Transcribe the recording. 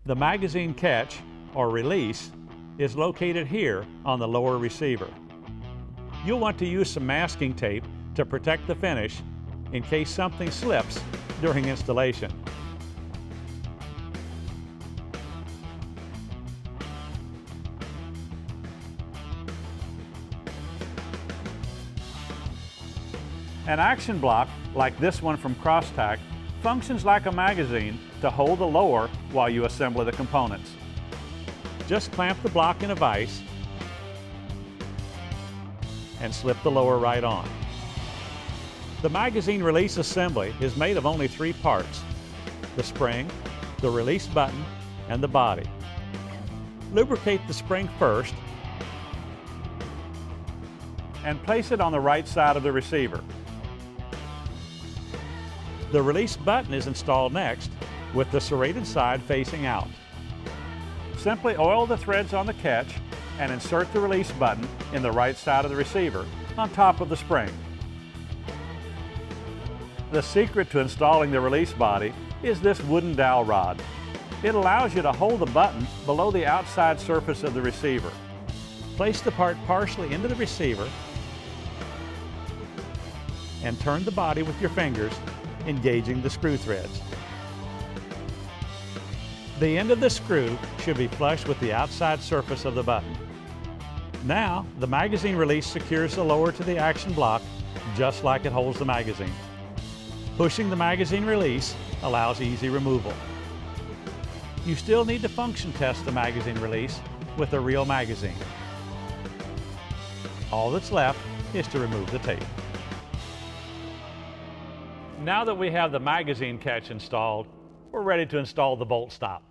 The magazine catch, or release, is located here on the lower receiver. You'll want to use some masking tape to protect the finish in case something slips during installation. An action block, like this one from Crosstack, functions like a magazine to hold the lower while you assemble the components. Just clamp the block in a vise and slip the lower right on. The magazine release assembly is made of only 3 parts: the spring, the release button, and the body. Lubricate the spring first and place it on the right side of the receiver. The release button is installed next, with the serrated side facing out. Simply oil the threads on the catch and insert the release button in the right side of the receiver on top of the spring. The secret to installing the release body is this wooden dowel rod. It allows you to hold the button below the outside surface of the receiver. Place the part partially into the receiver and turn the body with your fingers, engaging the screw threads. The end of the screw should be flush with the outside surface of the button. Now, the magazine release secures the lower to the action block just like it holds the magazine. Pushing the magazine release allows easy removal. You still need to function test the magazine release with a real magazine. All that's left is to remove the tape. Now that we have the magazine catch installed, we're ready to install the bolt stop.